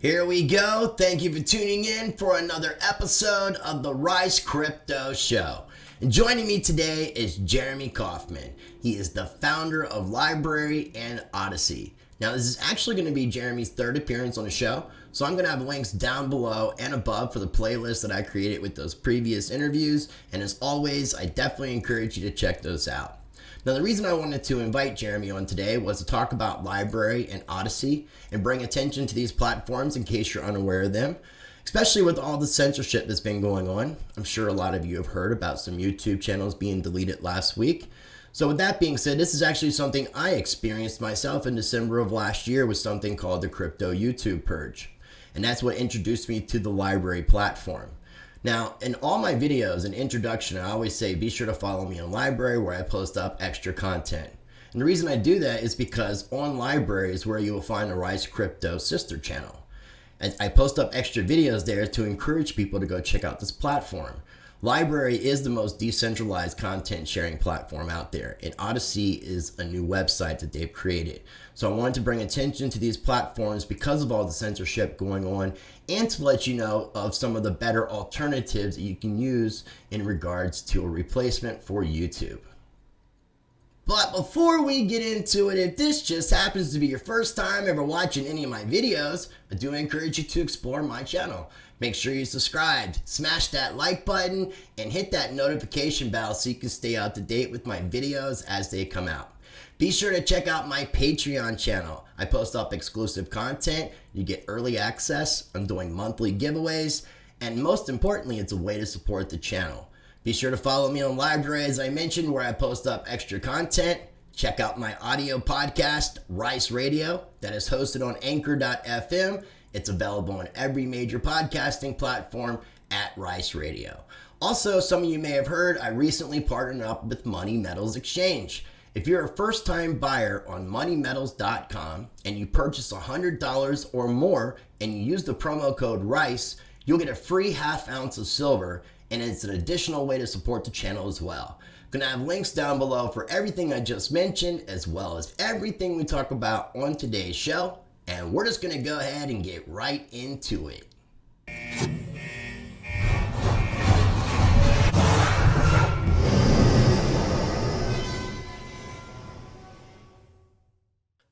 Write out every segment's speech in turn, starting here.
Here we go. Thank you for tuning in for another episode of the Rice Crypto Show. And joining me today is Jeremy Kauffman. He is the founder of LBRY and Odysee. Now, this is actually going to be Jeremy's third appearance on the show, so I'm going to have links down below and above for the playlist that I created with those previous interviews. And as always, I definitely encourage you to check those out. Now, the reason I wanted to invite Jeremy on today was to talk about LBRY and Odysee and bring attention to these platforms in case you're unaware of them, especially with all the censorship that's been going on. I'm sure a lot of you have heard about some YouTube channels being deleted last week. So with that being said, this is actually something I experienced myself in December of last year with something called the Crypto YouTube Purge. And that's what introduced me to the LBRY platform. Now, in all my videos and introduction, I always say, be sure to follow me on LBRY where I post up extra content. And the reason I do that is because on LBRY is where you will find the Rice Crypto sister channel. And I post up extra videos there to encourage people to go check out this platform. LBRY is the most decentralized content sharing platform out there, and Odysee is a new website that they've created. So I wanted to bring attention to these platforms because of all the censorship going on, and to let you know of some of the better alternatives that you can use in regards to a replacement for YouTube. But before we get into it, if this just happens to be your first time ever watching any of my videos, I do encourage you to explore my channel. Make sure you subscribe, smash that like button, and hit that notification bell so you can stay up to date with my videos as they come out. Be sure to check out my Patreon channel. I post up exclusive content, you get early access, I'm doing monthly giveaways, and most importantly, it's a way to support the channel. Be sure to follow me on LBRY, as I mentioned, where I post up extra content. Check out my audio podcast, Rice Radio, that is hosted on anchor.fm. It's available on every major podcasting platform at Rice Radio. Also, some of you may have heard, I recently partnered up with Money Metals Exchange. If you're a first-time buyer on moneymetals.com and you purchase $100 or more and you use the promo code RICE, you'll get a free half ounce of silver, and it's an additional way to support the channel as well. I'm gonna have links down below for everything I just mentioned, as well as everything we talk about on today's show. And we're just gonna go ahead and get right into it.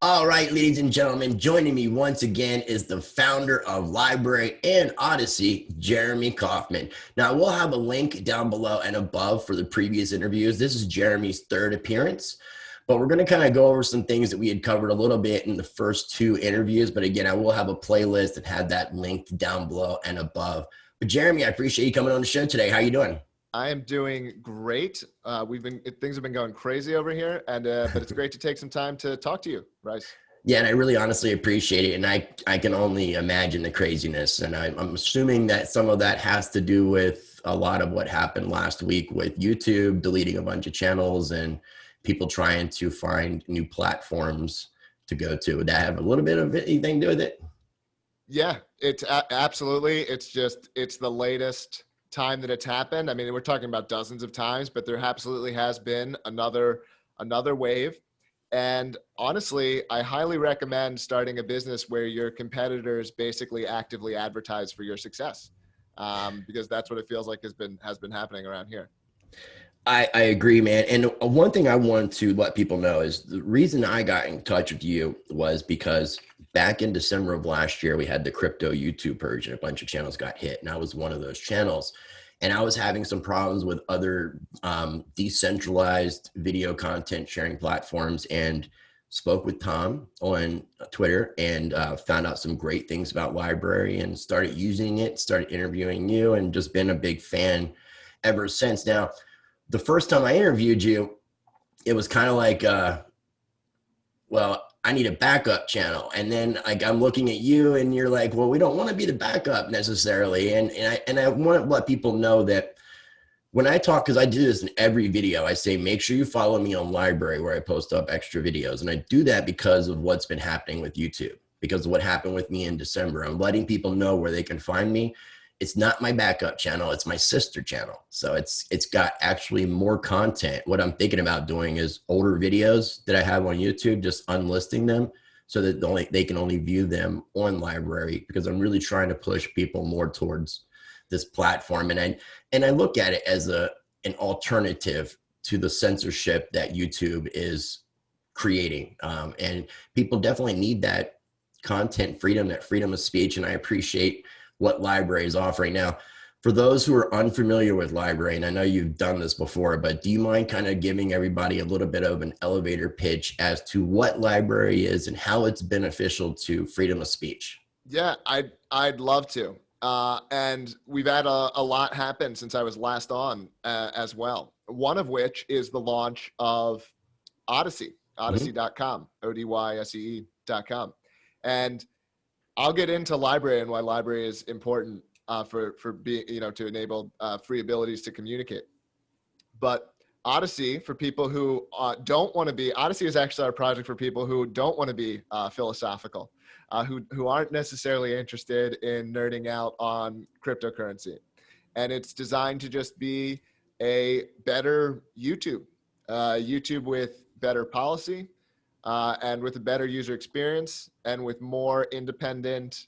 All right, ladies and gentlemen, joining me once again is the founder of LBRY and Odysee, Jeremy Kauffman. Now, we'll have a link down below and above for the previous interviews. This is Jeremy's third appearance, but we're going to kind of go over some things that we had covered a little bit in the first two interviews. But again, I will have a playlist and have that linked down below and above. But Jeremy, I appreciate you coming on the show today. How you doing? I am doing great. Things have been going crazy over here, and but it's great to take some time to talk to you, Rice. Yeah, and I really honestly appreciate it, and I can only imagine the craziness, and I'm assuming that some of that has to do with a lot of what happened last week with YouTube deleting a bunch of channels and people trying to find new platforms to go to. Would that have a little bit of anything to do with it? Yeah, it's absolutely. It's the latest time that it's happened. I mean, we're talking about dozens of times, but there absolutely has been another wave. And honestly, I highly recommend starting a business where your competitors basically actively advertise for your success, because that's what it feels like has been happening around here. I agree, man. And one thing I want to let people know is the reason I got in touch with you was because back in December of last year, we had the Crypto YouTube Purge and a bunch of channels got hit. And I was one of those channels. And I was having some problems with other decentralized video content sharing platforms, and spoke with Tom on Twitter and found out some great things about LBRY and started using it, started interviewing you, and just been a big fan ever since. Now, the first time I interviewed you, it was kind of like, well, I need a backup channel. And then I'm looking at you and you're like, well, we don't want to be the backup necessarily. And I want to let people know that when I talk, because I do this in every video, I say, make sure you follow me on LBRY where I post up extra videos. And I do that because of what's been happening with YouTube, because of what happened with me in December. I'm letting people know where they can find me. It's not my backup channel, it's my sister channel. So it's got actually more content. What I'm thinking about doing is older videos that I have on YouTube, just unlisting them so that they can only view them on LBRY, because I'm really trying to push people more towards this platform. And I look at it as an alternative to the censorship that YouTube is creating. And people definitely need that content freedom, that freedom of speech. And I appreciate what LBRY is offering. Now, for those who are unfamiliar with LBRY, and I know you've done this before, but do you mind kind of giving everybody a little bit of an elevator pitch as to what LBRY is and how it's beneficial to freedom of speech? Yeah, I'd love to. And we've had a lot happen since I was last on as well. One of which is the launch of Odysee, Odysee.com, ODYSEE.com. And I'll get into LBRY and why LBRY is important for being, to enable free abilities to communicate. But Odysee, for people who don't want to be, Odysee is actually our project for people who don't want to be philosophical, who aren't necessarily interested in nerding out on cryptocurrency. And it's designed to just be a better YouTube, YouTube with better policy, and with a better user experience, and with more independent,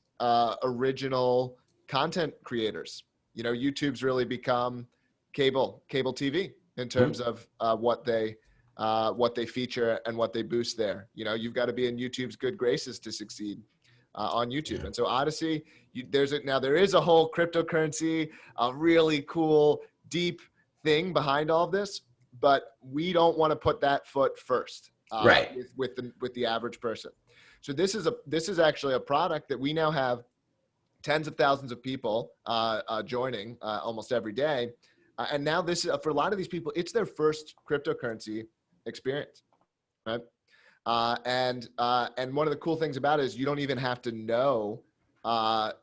original content creators. YouTube's really become cable TV in terms of what they feature and what they boost there. You've got to be in YouTube's good graces to succeed on YouTube. Yeah. And so Odysee, there is a whole cryptocurrency, a really cool, deep thing behind all of this, but we don't want to put that foot first. Right. With the average person. So this is actually a product that we now have tens of thousands of people joining almost every day. And now this is, for a lot of these people, it's their first cryptocurrency experience, right? And one of the cool things about it is you don't even have to know that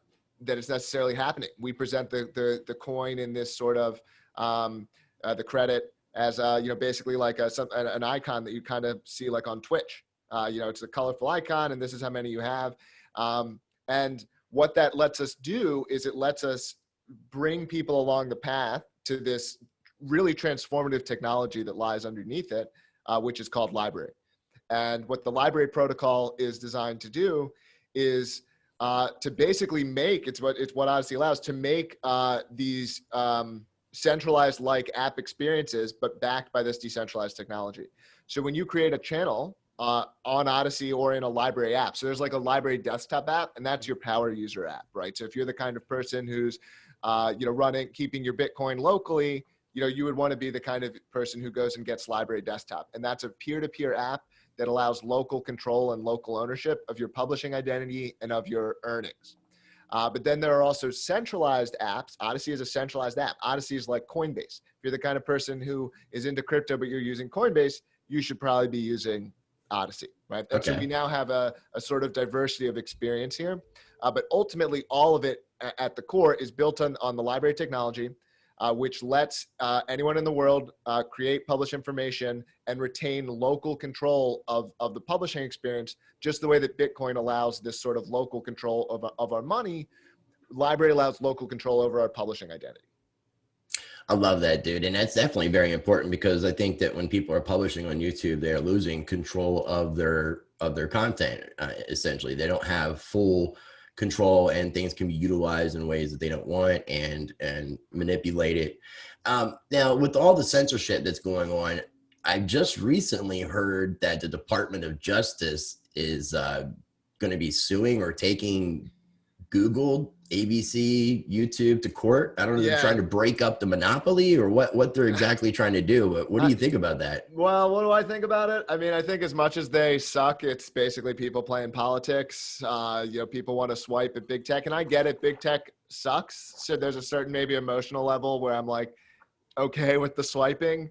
it's necessarily happening. We present the coin in this sort of the credit as basically like an icon that you kind of see like on Twitch. It's a colorful icon, and this is how many you have. And what that lets us do is it lets us bring people along the path to this really transformative technology that lies underneath it, which is called LBRY. And what the LBRY protocol is designed to do is to basically make, it's what Odysee allows, to make these centralized like app experiences, but backed by this decentralized technology. So when you create a channel on Odysee or in a LBRY app, so there's like a LBRY desktop app, and that's your power user app, right? So if you're the kind of person who's keeping your Bitcoin locally, you would want to be the kind of person who goes and gets LBRY desktop. And that's a peer-to-peer app that allows local control and local ownership of your publishing identity and of your earnings. But then there are also centralized apps. Odysee is a centralized app. Odysee is like Coinbase. If you're the kind of person who is into crypto, but you're using Coinbase, you should probably be using Odysee, right? And so we now have a sort of diversity of experience here. But ultimately, all of it at the core is built on the LBRY technology, which lets anyone in the world create, publish information, and retain local control of the publishing experience, just the way that Bitcoin allows this sort of local control of our money. LBRY allows local control over our publishing identity. I love that, dude. And that's definitely very important, because I think that when people are publishing on YouTube, they're losing control of their content. Essentially, they don't have full control, and things can be utilized in ways that they don't want and manipulate it. Now, with all the censorship that's going on, I just recently heard that the Department of Justice is going to be suing or taking Google, ABC, YouTube to court. I don't know if they're trying to break up the monopoly or what they're exactly trying to do, but what do you think about that? Well, what do I think about it? I mean, I think as much as they suck, it's basically people playing politics. People want to swipe at big tech, and I get it. Big tech sucks. So there's a certain maybe emotional level where I'm like, okay with the swiping.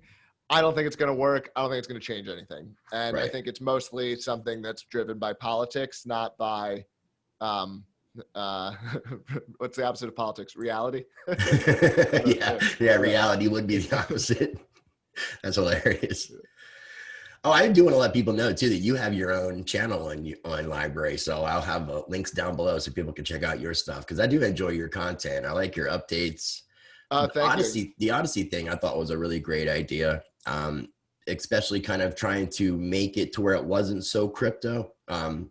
I don't think it's going to work. I don't think it's going to change anything. And I think it's mostly something that's driven by politics, not by, what's the opposite of politics? Reality. Reality would be the opposite. That's hilarious. Oh, I do want to let people know too that you have your own channel on LBRY, so I'll have links down below so people can check out your stuff, because I do enjoy your content. I like your updates. The Odysee thing I thought was a really great idea, especially kind of trying to make it to where it wasn't so crypto. And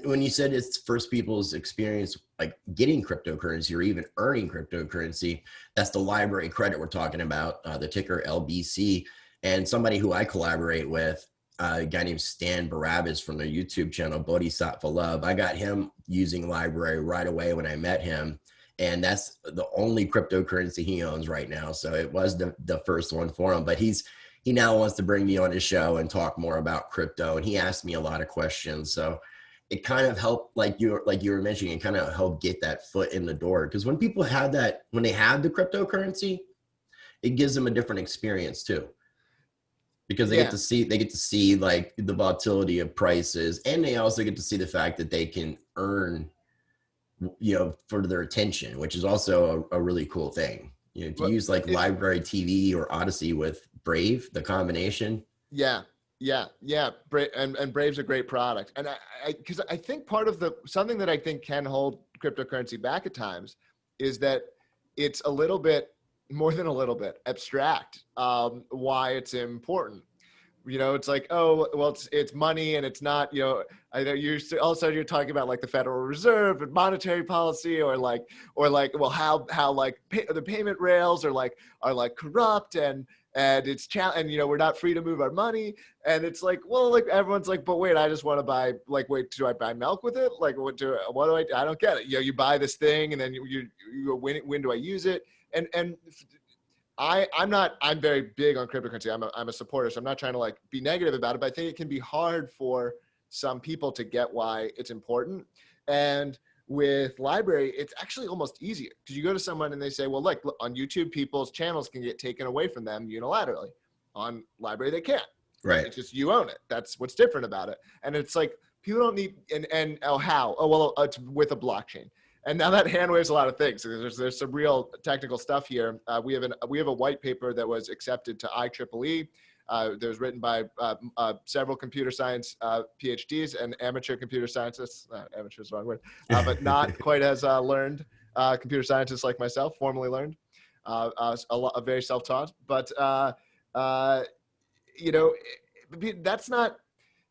when you said it's first people's experience, like getting cryptocurrency or even earning cryptocurrency, that's the LBRY credit we're talking about, the ticker LBC. And somebody who I collaborate with, a guy named Stan Barabbas from their YouTube channel, Bodhisattva Love. I got him using LBRY right away when I met him. And that's the only cryptocurrency he owns right now. So it was the first one for him, but he now wants to bring me on his show and talk more about crypto. And he asked me a lot of questions. So it kind of helped, like you were mentioning, it kind of helped get that foot in the door. Because when people have that, when they have the cryptocurrency, it gives them a different experience too. Because they get to see like the volatility of prices, and they also get to see the fact that they can earn, for their attention, which is also a really cool thing. To use like LBRY TV or Odysee with Brave, the combination. Yeah. And Brave's a great product. And because I think part of something that I think can hold cryptocurrency back at times is that it's a little bit more than a little bit abstract, why it's important. It's like, oh, well, it's money and it's not, I know you're talking about like the Federal Reserve and monetary policy or well, how like the payment rails are like corrupt and it's we're not free to move our money. And it's like, well, like everyone's like, but wait, I just want to buy, like, wait, do I buy milk with it? Like, what do I don't get it. You buy this thing and then you when do I use it? And I'm very big on cryptocurrency. I'm a supporter, so I'm not trying to like be negative about it, but I think it can be hard for some people to get why it's important. And with LBRY, it's actually almost easier because you go to someone and they say, well, look, on YouTube, people's channels can get taken away from them unilaterally. On LBRY, they can't. Right. It's just you own it. That's what's different about it. And it's like people don't need how? Oh, well, it's with a blockchain. And now that hand waves a lot of things. There's some real technical stuff here. We have a white paper that was accepted to IEEE. That was written by several computer science PhDs and amateur computer scientists. Amateur is the wrong word, but not quite as learned computer scientists like myself, formally learned, very self-taught. But that's not.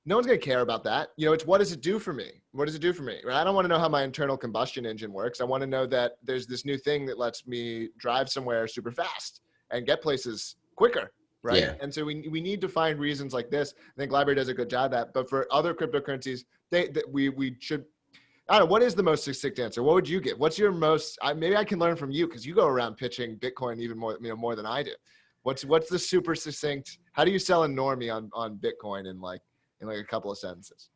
No one's going to care about that. It's what does it do for me? What does it do for me? I don't want to know how my internal combustion engine works. I want to know that there's this new thing that lets me drive somewhere super fast and get places quicker, right? Yeah. And so we need to find reasons like this. I think LBRY does a good job of that. But for other cryptocurrencies, we should. I don't know. What is the most succinct answer? What would you give? What's your most? Maybe I can learn from you because you go around pitching Bitcoin even more than I do. What's the super succinct? How do you sell a normie on Bitcoin in a couple of sentences?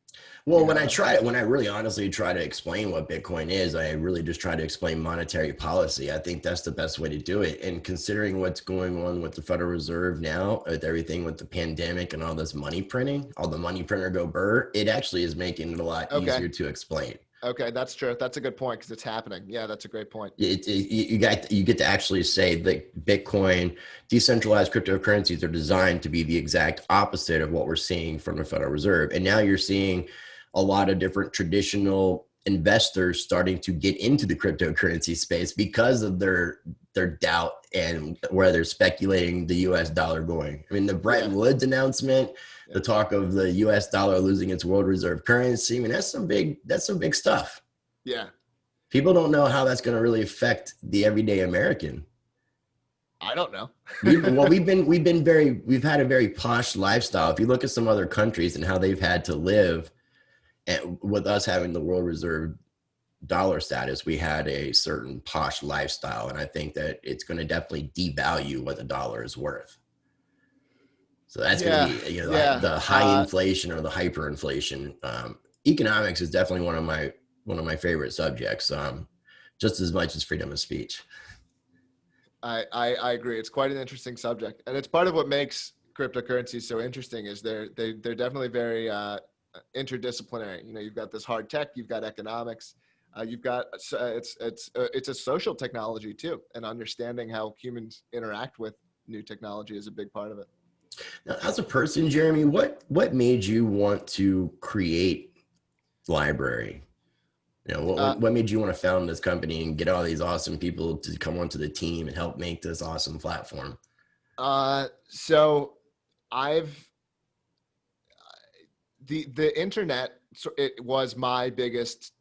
Well, when I really honestly try to explain what Bitcoin is, I really just try to explain monetary policy. I think that's the best way to do it. And considering what's going on with the Federal Reserve now, with everything with the pandemic and all this money printing, all the money printer go burr, it actually is making it a lot easier to explain. Okay, that's true. That's a good point because it's happening. Yeah, that's a great point. You get to actually say that Bitcoin, decentralized cryptocurrencies are designed to be the exact opposite of what we're seeing from the Federal Reserve. And now you're seeing a lot of different traditional investors starting to get into the cryptocurrency space because of their doubt and where they're speculating the US dollar going. I mean, the Bretton Woods announcement, the talk of the US dollar losing its world reserve currency. I mean, that's some big stuff. Yeah. People don't know how that's going to really affect the everyday American. I don't know. We've had a very posh lifestyle. If you look at some other countries and how they've had to live, and with us having the world reserve dollar status, we had a certain posh lifestyle. And I think that it's going to definitely devalue what the dollar is worth. So that's going to be, the high inflation or the hyperinflation. Economics is definitely one of my favorite subjects, just as much as freedom of speech. I agree. It's quite an interesting subject, and it's part of what makes cryptocurrencies so interesting. Is they're definitely very interdisciplinary. You've got this hard tech, you've got economics, you've got it's a social technology too, and understanding how humans interact with new technology is a big part of it. Now, as a person, Jeremy, what made you want to create LBRY? What made you want to found this company and get all these awesome people to come onto the team and help make this awesome platform? So the internet it was my biggest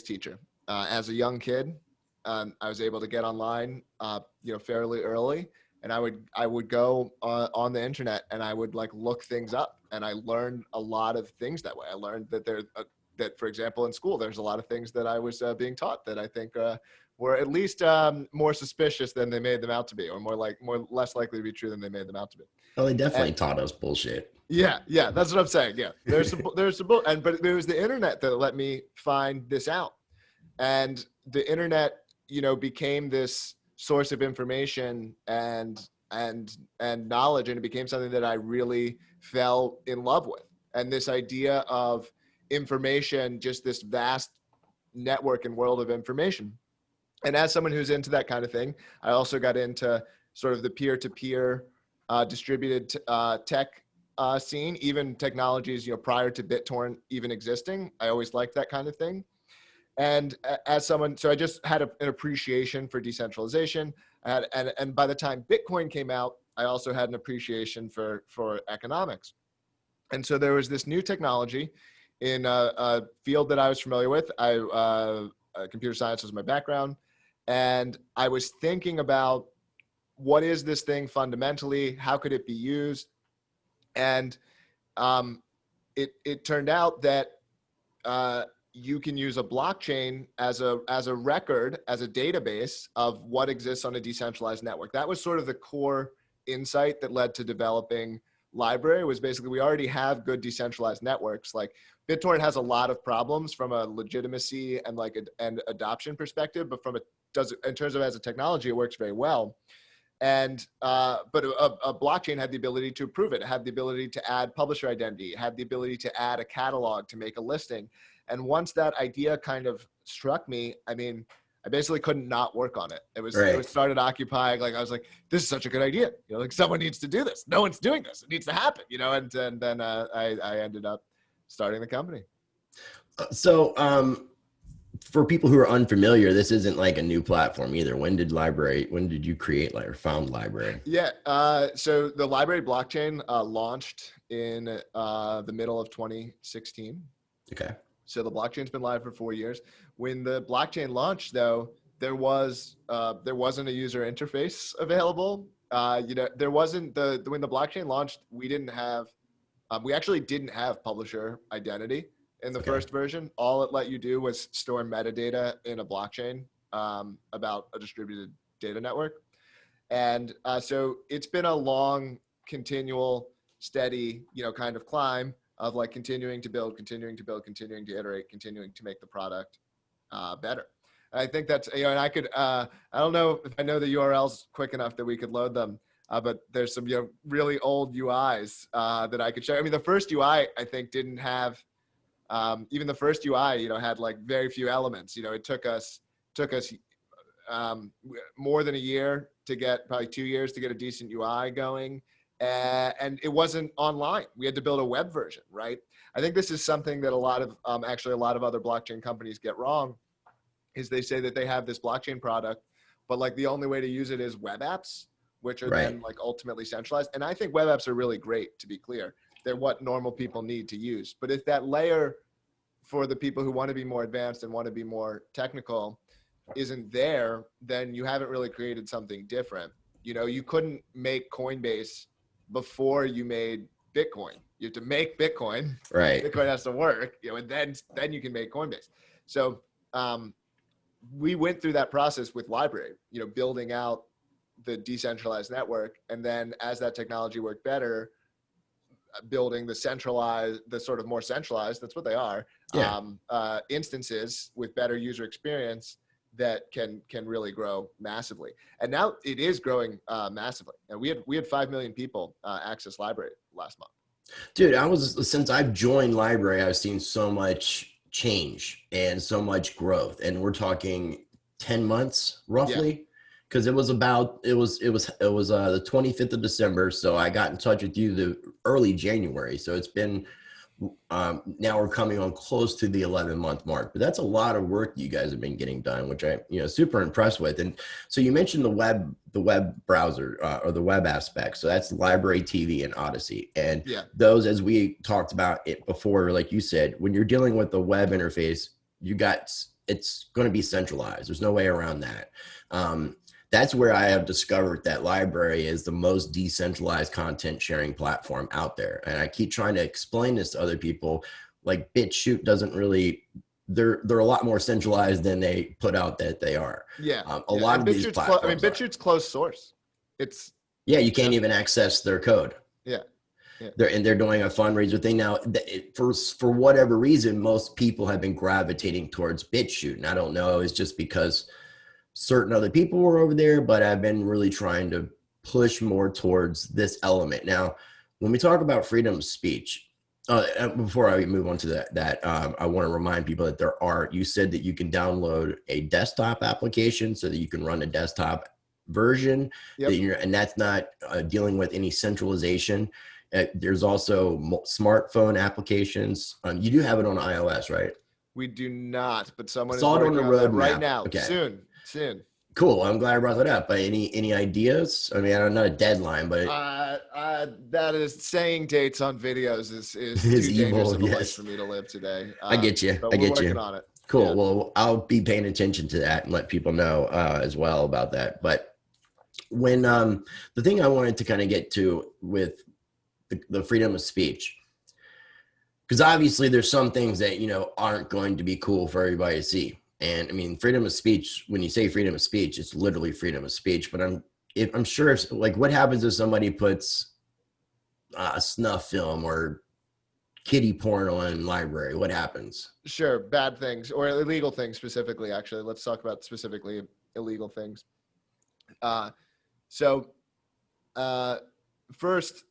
teacher. As a young kid, I was able to get online, fairly early, and I would go on the internet and I would like look things up, and I learned a lot of things that way. I learned that that, for example, in school, there's a lot of things that I was being taught that I think were at least more suspicious than they made them out to be, or less likely to be true than they made them out to be. Well, they definitely taught us bullshit. Yeah, that's what I'm saying. Yeah, there's some but it was the internet that let me find this out, and the internet, became this source of information and knowledge, and it became something that I really fell in love with. And this idea of information, just this vast network and world of information. And as someone who's into that kind of thing, I also got into sort of the peer-to-peer distributed tech scene, even technologies, prior to BitTorrent even existing. I always liked that kind of thing. And as someone, so I just had an appreciation for decentralization. And by the time Bitcoin came out, I also had an appreciation for economics. And so there was this new technology in a field that I was familiar with. Computer science was my background. And I was thinking about, what is this thing fundamentally? How could it be used? And it turned out that you can use a blockchain as a record, as a database of what exists on a decentralized network. That was sort of the core insight that led to developing LBRY. Was basically, we already have good decentralized networks. Like BitTorrent has a lot of problems from a legitimacy and and adoption perspective, but in terms of as a technology, it works very well. And but a blockchain had the ability to approve it. It had the ability to add publisher identity. It had the ability to add a catalog to make a listing. And once that idea kind of struck me, I mean, I basically couldn't not work on it. It started occupying, I was like, this is such a good idea. Someone needs to do this. No one's doing this. It needs to happen, and then I ended up starting the company. So for people who are unfamiliar, this isn't like a new platform either. When did you create or found LBRY? Yeah. So the LBRY blockchain launched in the middle of 2016. Okay. So the blockchain's been live for 4 years. When the blockchain launched, though, there wasn't a user interface available. There wasn't when the blockchain launched, we actually didn't have publisher identity in the first version. All it let you do was store metadata in a blockchain about a distributed data network. And so it's been a long, continual, steady, kind of climb of continuing to build, continuing to iterate, continuing to make the product better. And I think that's, and I could, I don't know if I know the URLs quick enough that we could load them, but there's some really old UIs that I could show. I mean, the first UI I think didn't have, even the first UI, had very few elements. It took us more than a year to get, probably 2 years to get a decent UI going. And it wasn't online. We had to build a web version, right? I think this is something that a lot of other blockchain companies get wrong, is they say that they have this blockchain product, but the only way to use it is web apps, which are then ultimately centralized. And I think web apps are really great, to be clear. They're what normal people need to use. But if that layer for the people who want to be more advanced and want to be more technical isn't there, then you haven't really created something different. You couldn't make Coinbase before you made Bitcoin. You have to make Bitcoin. Right. Bitcoin has to work, and then you can make Coinbase. So we went through that process with LBRY, building out the decentralized network. And then as that technology worked better, building the sort of more centralized, that's what they are, instances with better user experience that can really grow massively. And now it is growing massively. And we had 5 million people access LBRY last month. Dude, since I've joined LBRY, I've seen so much change and so much growth. And we're talking 10 months roughly. Because it was the 25th of December. So I got in touch with you the early January. So it's been Now we're coming on close to the 11-month mark, but that's a lot of work you guys have been getting done, which I, super impressed with. And so you mentioned the web browser or the web aspect. So that's LBRY TV and Odysee. And Yeah. those, as we talked about it before, like you said, when you're dealing with the web interface, it's going to be centralized. There's no way around that. That's where I have discovered that LBRY is the most decentralized content sharing platform out there. And I keep trying to explain this to other people. Like BitChute doesn't really, they're a lot more centralized than they put out that they are. Yeah. A lot of these platforms BitChute's closed source. It's you can't even access their code. Yeah. They're doing a fundraiser thing now. For whatever reason, most people have been gravitating towards BitChute, and I don't know. It's just because certain other people were over there, but I've been really trying to push more towards this element. Now, when we talk about freedom of speech, before I move on to that, I want to remind people that you said that you can download a desktop application so that you can run a desktop version. Yep. And that's not dealing with any centralization. There's also smartphone applications. You do have it on iOS, right? We do not, but someone is Saw it working on the on that roadmap right now. Okay. Soon. Cool. I'm glad I brought that up. But any ideas? I mean, I don't know a deadline, but that is saying dates on videos is Is too dangerous evil, of a life yes. for me to live today. I get you. But I we're get working you. on it. Cool. Yeah. Well, I'll be paying attention to that and let people know as well about that. But when the thing I wanted to kind of get to with the freedom of speech, because obviously there's some things that aren't going to be cool for everybody to see. And I mean, freedom of speech, when you say freedom of speech, it's literally freedom of speech. But I'm sure if, like, what happens if somebody puts a snuff film or kiddie porn on LBRY? What happens? Sure, bad things or illegal things specifically. Actually, let's talk about specifically illegal things. First,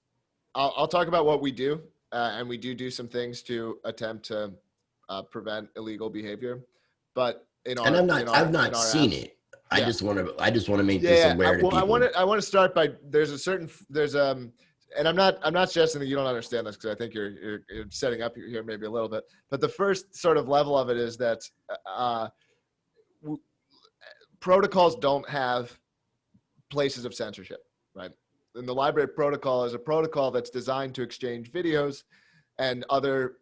I'll talk about what we do, and we do some things to attempt to prevent illegal behavior. But I've not seen apps. it. I just want to make this Yeah. aware to people. I want to start by and I'm not suggesting that you don't understand this, because I think you're setting up here maybe a little bit. But the first sort of level of it is that protocols don't have places of censorship, right? And the LBRY protocol is a protocol that's designed to exchange videos and other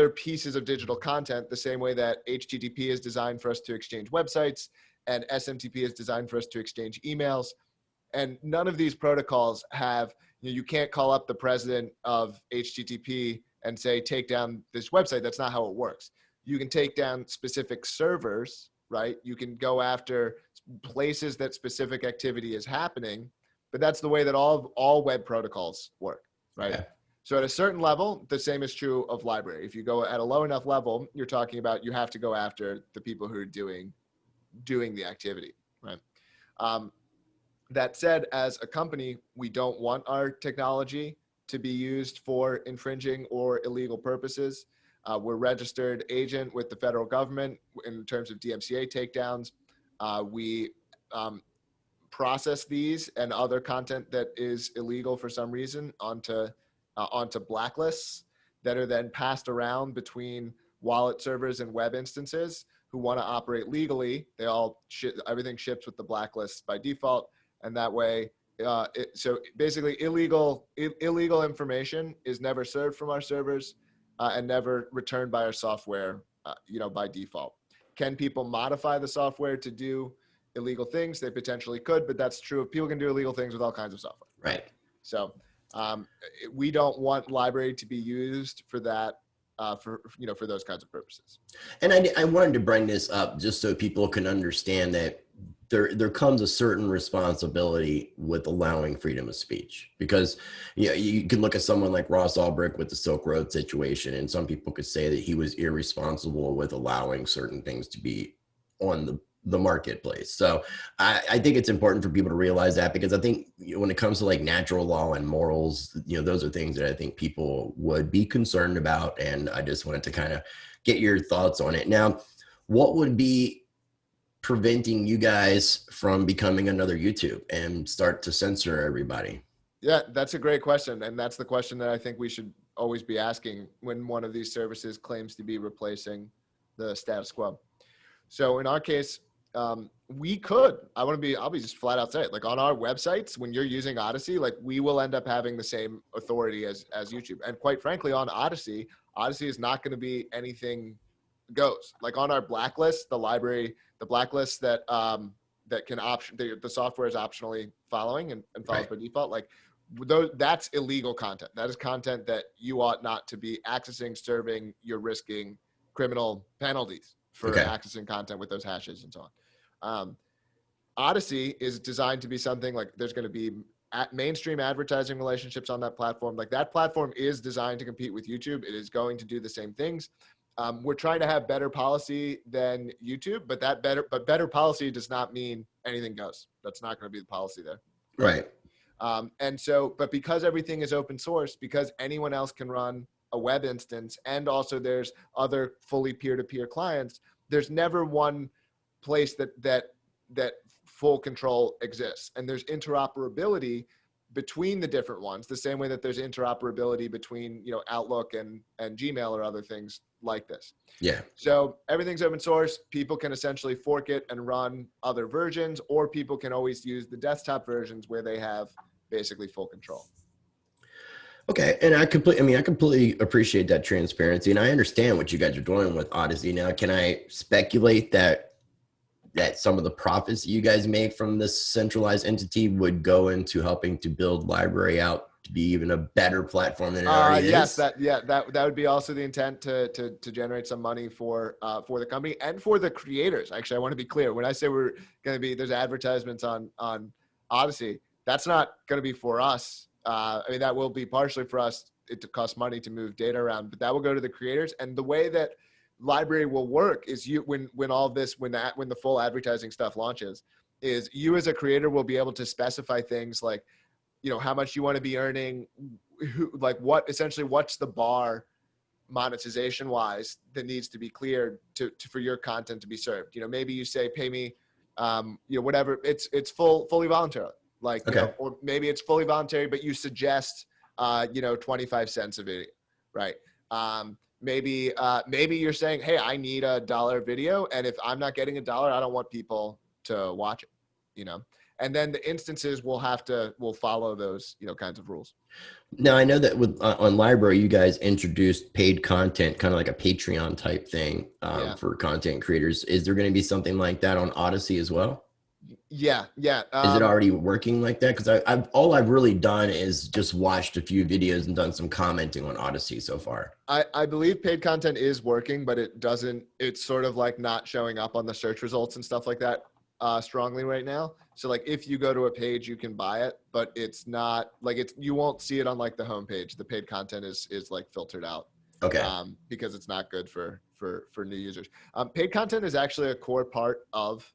pieces of digital content the same way that HTTP is designed for us to exchange websites and SMTP is designed for us to exchange emails. And none of these protocols have, you can't call up the president of HTTP and say, take down this website. That's not how it works. You can take down specific servers, right? You can go after places that specific activity is happening, but that's the way that all web protocols work, right? Yeah. So at a certain level, the same is true of LBRY. If you go at a low enough level, you're talking about you have to go after the people who are doing the activity, right? That said, as a company, we don't want our technology to be used for infringing or illegal purposes. We're registered agent with the federal government in terms of DMCA takedowns. We process these and other content that is illegal for some reason onto blacklists that are then passed around between wallet servers and web instances who want to operate legally. Everything ships with the blacklists by default, and that way, so basically illegal information is never served from our servers and never returned by our software, by default. Can people modify the software to do illegal things? They potentially could, but that's true. People can do illegal things with all kinds of software. Right. So we don't want LBRY to be used for that, for those kinds of purposes. And I wanted to bring this up just so people can understand that there comes a certain responsibility with allowing freedom of speech, because you can look at someone like Ross Ulbricht with the Silk Road situation, and some people could say that he was irresponsible with allowing certain things to be on the marketplace. So I think it's important for people to realize that, because I think when it comes to like natural law and morals, those are things that I think people would be concerned about. And I just wanted to kind of get your thoughts on it. Now, what would be preventing you guys from becoming another YouTube and start to censor everybody? Yeah, that's a great question. And that's the question that I think we should always be asking when one of these services claims to be replacing the status quo. So in our case, I'll be just flat out say it. Like on our websites, when you're using Odysee, like we will end up having the same authority as YouTube. And quite frankly, on Odysee is not going to be anything goes. Like on our blacklist, the blacklist that can the software is optionally following and follows by default. Like that's illegal content. That is content that you ought not to be accessing, serving. You're risking criminal penalties for accessing content with those hashes and so on. Odysee is designed to be something like there's going to be mainstream advertising relationships on that platform. Like that platform is designed to compete with YouTube. It is going to do the same things. We're trying to have better policy than YouTube, but better policy does not mean anything goes. That's not going to be the policy there. Right. But because everything is open source, because anyone else can run a web instance, and also there's other fully peer-to-peer clients, there's never one place that full control exists. And there's interoperability between the different ones, the same way that there's interoperability between, Outlook and Gmail or other things like this. Yeah. So everything's open source. People can essentially fork it and run other versions, or people can always use the desktop versions where they have basically full control. Okay, and I completely appreciate that transparency, and I understand what you guys are doing with Odysee. Now, can I speculate that some of the profits you guys make from this centralized entity would go into helping to build LBRY out to be even a better platform than it already yes, is? that would be also the intent to generate some money for the company and for the creators. Actually, I want to be clear. When I say there's advertisements on Odysee, that's not going to be for us. That will be partially for us. It costs money to move data around, but that will go to the creators. And the way that LBRY will work is when the full advertising stuff launches, is you as a creator will be able to specify things like, how much you want to be earning, what's the bar monetization wise that needs to be cleared for your content to be served. Maybe you say, pay me, whatever. It's fully voluntary. Or maybe it's fully voluntary, but you suggest, 25 cents a video, right? Maybe you're saying, hey, I need $1 video. And if I'm not getting $1, I don't want people to watch it, and then the instances will follow those, kinds of rules. Now, I know that on LBRY, you guys introduced paid content, kind of like a Patreon type thing for content creators. Is there going to be something like that on Odysee as well? Yeah. Is it already working like that? Because all I've really done is just watched a few videos and done some commenting on Odysee so far. I believe paid content is working, but it's sort of like not showing up on the search results and stuff like that strongly right now. So like if you go to a page, you can buy it, but it's not like you won't see it on like the homepage. The paid content is like filtered out. Okay. Because it's not good for new users. Paid content is actually a core part of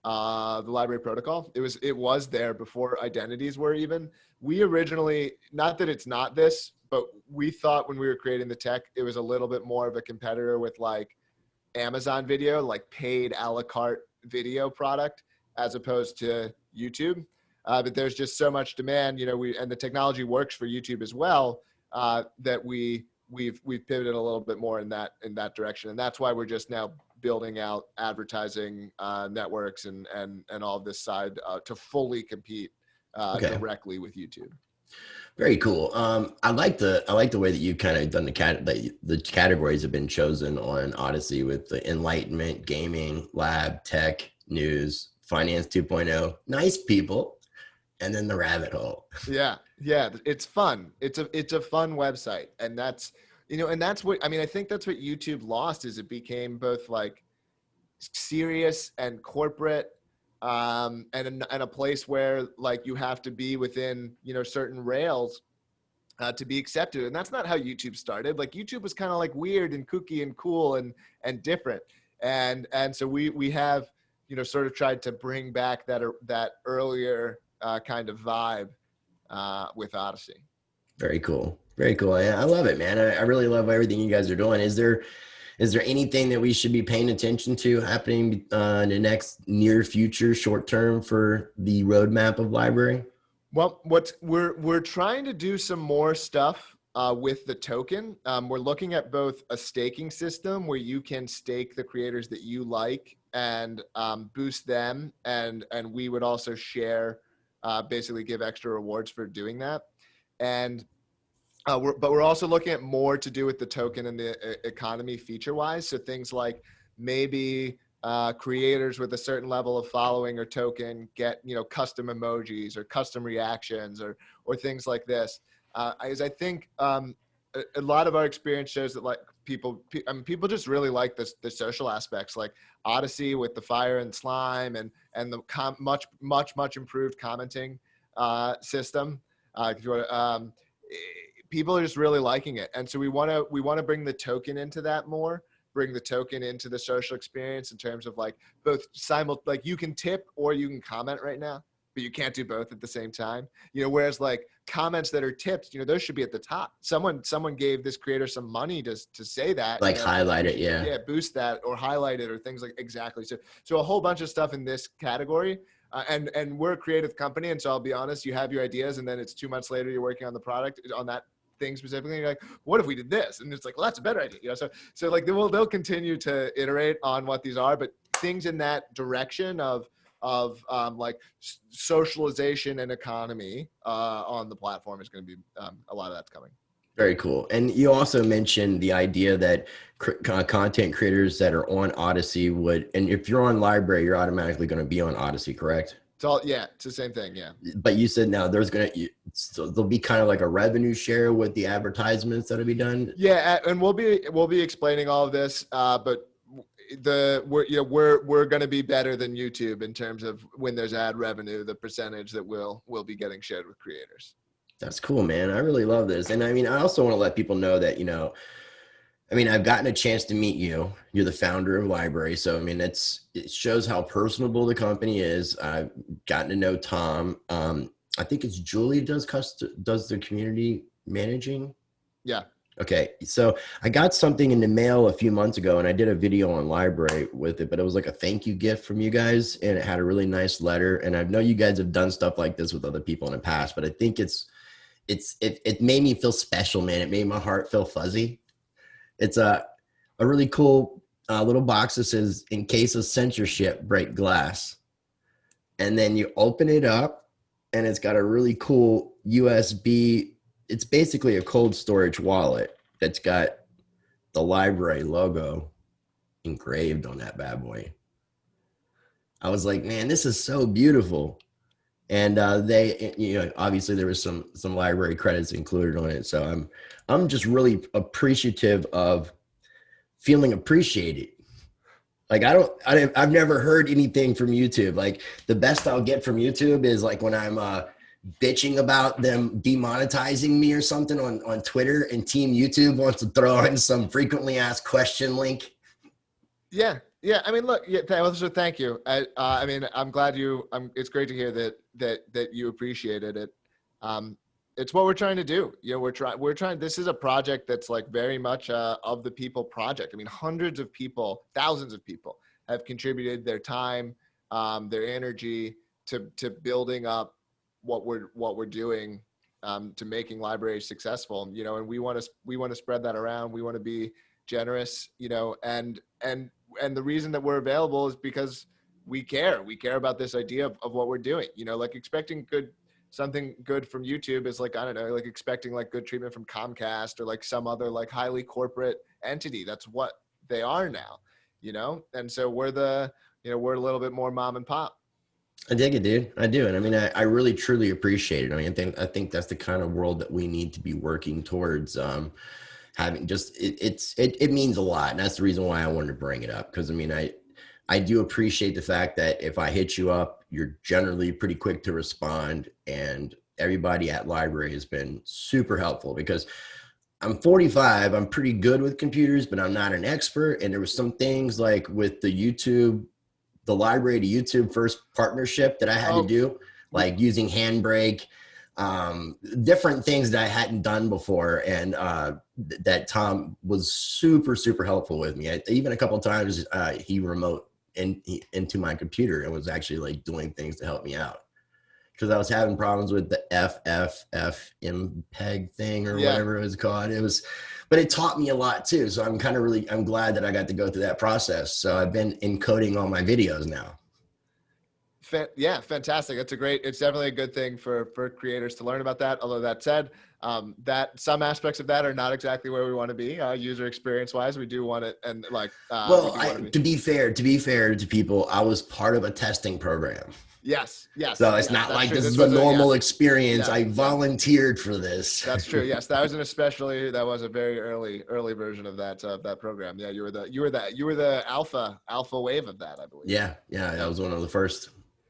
the LBRY protocol. It was there before identities were even. We originally, not that it's not this, but we thought when we were creating the tech, it was a little bit more of a competitor with like Amazon Video, like paid a la carte video product, as opposed to YouTube. But there's just so much demand, and the technology works for YouTube as well, that we've pivoted a little bit more in that direction. And that's why we're just now building out advertising networks and all this side to fully compete directly with YouTube. Very cool. I like the way that you kind of done the categories have been chosen on Odysee with the enlightenment, gaming, lab, tech, news, finance 2.0, nice people, and then the rabbit hole. Yeah. It's fun. It's a fun website. And that's, and that's what, I think that's what YouTube lost, is it became both like serious and corporate, and a place where like you have to be within, certain rails to be accepted. And that's not how YouTube started. Like YouTube was kind of like weird and kooky and cool and different. And so we have, sort of tried to bring back that earlier kind of vibe with Odysee. Very cool. Very cool. I love it, man. I really love everything you guys are doing. Is there anything that we should be paying attention to happening in the next near future, short term, for the roadmap of LBRY? Well, we're trying to do some more stuff with the token. We're looking at both a staking system where you can stake the creators that you like and boost them, and we would also share, basically give extra rewards for doing that. And but we're also looking at more to do with the token and the economy feature-wise. So things like maybe creators with a certain level of following or token get, you know, custom emojis or custom reactions or things like this. As I think a lot of our experience shows that like people just really like the social aspects, like Odysee with the fire and slime and the much improved commenting system. If you want people are just really liking it. And so we want to bring the token into that more, bring the token into the social experience in terms of like both like you can tip or you can comment right now, but you can't do both at the same time. You know, whereas like comments that are tipped, you know, those should be at the top. Someone gave this creator some money to say that, Like you know, highlight it. Yeah. yeah, boost that or highlight it or things like exactly. So a whole bunch of stuff in this category. And we're a creative company. And so I'll be honest, you have your ideas and then it's 2 months later, you're working on the product on that thing specifically. You're like, what if we did this? And it's like, well, that's a better idea. You know, so like they'll continue to iterate on what these are, but things in that direction of like socialization and economy on the platform is going to be a lot of that's coming. Very cool. And you also mentioned the idea that content creators that are on Odysee would, and if you're on LBRY, you're automatically going to be on Odysee, correct? It's all, yeah, it's the same thing. Yeah. But you said now so there'll be kind of like a revenue share with the advertisements that'll be done. Yeah. And we'll be explaining all of this, but we're going to be better than YouTube in terms of when there's ad revenue, the percentage that will be getting shared with creators. That's cool, man. I really love this. And I mean, I also want to let people know that, you know, I mean, I've gotten a chance to meet you. You're the founder of LBRY. So, I mean, it shows how personable the company is. I've gotten to know Tom. I think it's Julie does the community managing. Yeah. Okay. So I got something in the mail a few months ago and I did a video on LBRY with it, but it was like a thank you gift from you guys. And it had a really nice letter. And I know you guys have done stuff like this with other people in the past, but I think it made me feel special, man. It made my heart feel fuzzy. It's a really cool little box that says, in case of censorship, break glass. And then you open it up and it's got a really cool USB. It's basically a cold storage wallet that's got the LBRY logo engraved on that bad boy. I was like, man, this is so beautiful. And they, you know, obviously there was some LBRY credits included on it. So I'm just really appreciative of feeling appreciated. Like I've never heard anything from YouTube. Like the best I'll get from YouTube is like when I'm bitching about them demonetizing me or something on Twitter, and Team YouTube wants to throw in some frequently asked question link. Yeah. Yeah. I mean, look, yeah, so thank you. I mean, I'm glad it's great to hear that you appreciated it. It's what we're trying to do. You know, we're trying, this is a project that's like very much of the people project. I mean, hundreds of people, thousands of people have contributed their time, their energy to building up what we're doing, to making LBRY successful, you know, and we want to spread that around. We want to be generous, you know, and the reason that we're available is because we care about this idea of what we're doing, you know, like expecting something good from YouTube is like, I don't know, like expecting like good treatment from Comcast or like some other like highly corporate entity. That's what they are now, you know? And so we're a little bit more mom and pop. I dig it, dude. I do. And I mean, I really, truly appreciate it. I mean, I think that's the kind of world that we need to be working towards. Having just, it means a lot. And that's the reason why I wanted to bring it up. Cause I mean, I do appreciate the fact that if I hit you up, you're generally pretty quick to respond. And everybody at LBRY has been super helpful because I'm 45. I'm pretty good with computers, but I'm not an expert. And there was some things like with the LBRY to YouTube first partnership that I had to do, like using Handbrake, different things that I hadn't done before. And that Tom was super, super helpful with me. Even a couple of times he remote into my computer and was actually like doing things to help me out. because I was having problems with the FFF MPEG thing or whatever it was called. But it taught me a lot too. So I'm glad that I got to go through that process. So I've been encoding all my videos now. Yeah, fantastic. It's definitely a good thing for creators to learn about that. Although that said, that some aspects of that are not exactly where we want to be, user experience wise. We do want it, and to be fair to people, I was part of a testing program. Yes. So it's not like this is a normal experience. I volunteered for this. That's true. Yes, that was a very early version of that program. Yeah, you were the alpha wave of that, I believe. Yeah, that was one of the first.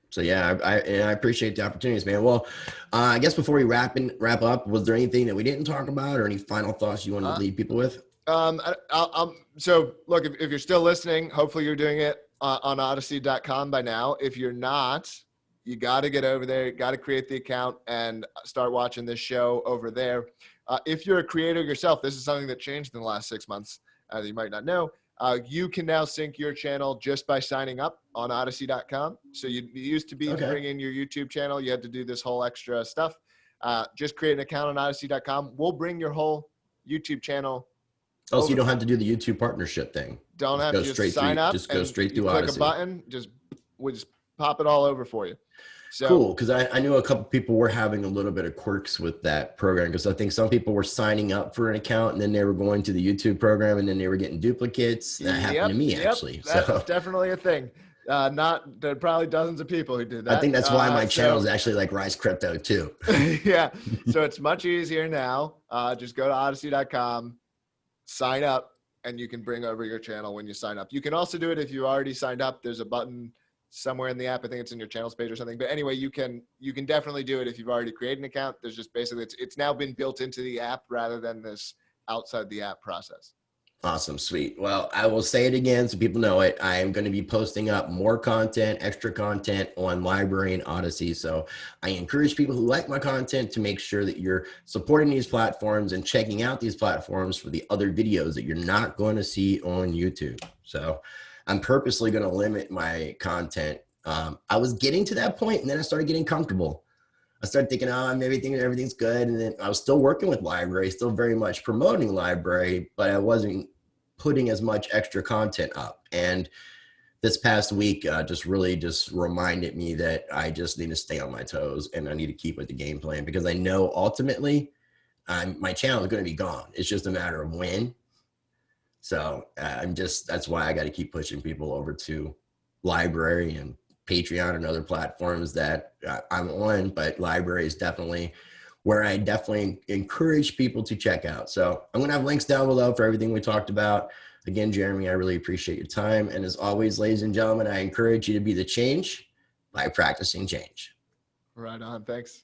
So yeah, I appreciate the opportunities, man. Well, I guess before we wrap up, was there anything that we didn't talk about, or any final thoughts you wanted to leave people with? So look, if you're still listening, hopefully you're doing it on Odyssey.com by now. If you're not, you got to get over there. You got to create the account and start watching this show over there. If you're a creator yourself, this is something that changed in the last 6 months. You might not know. You can now sync your channel just by signing up on Odyssey.com. So you used to be to bring in your YouTube channel. You had to do this whole extra stuff. Just create an account on Odyssey.com. We'll bring your whole YouTube channel. So you don't have to do the YouTube partnership thing. Don't have to just sign up. Just go straight through Odyssey. Click a button. We'll just pop it all over for you. So cool, because I knew a couple people were having a little bit of quirks with that program, because I think some people were signing up for an account and then they were going to the YouTube program and then they were getting duplicates. That happened to me actually. That's definitely a thing. There are probably dozens of people who did that. I think that's why my channel is actually like Rise Crypto too. Yeah, so it's much easier now. Just go to Odyssey.com, sign up, and you can bring over your channel when you sign up. You can also do it if you already signed up. There's a button somewhere in the app. I think it's in your channels page or something. But anyway, you can definitely do it if you've already created an account. There's just basically it's now been built into the app rather than this outside the app process. Awesome. Sweet. Well, I will say it again so people know it. I am going to be posting up more content, extra content on LBRY and Odysee. So I encourage people who like my content to make sure that you're supporting these platforms and checking out these platforms for the other videos that you're not going to see on YouTube. So I'm purposely going to limit my content. I was getting to that point and then I started getting comfortable. I started thinking, everything's good. And then I was still working with LBRY, still very much promoting LBRY, but I wasn't putting as much extra content up. And this past week just reminded me that I just need to stay on my toes and I need to keep with the game plan, because I know ultimately my channel is going to be gone. It's just a matter of when. So that's why I got to keep pushing people over to LBRY and Patreon and other platforms that I'm on, but LBRY is definitely where I definitely encourage people to check out. So I'm going to have links down below for everything we talked about. Again, Jeremy, I really appreciate your time. And as always, ladies and gentlemen, I encourage you to be the change by practicing change. Right on. Thanks.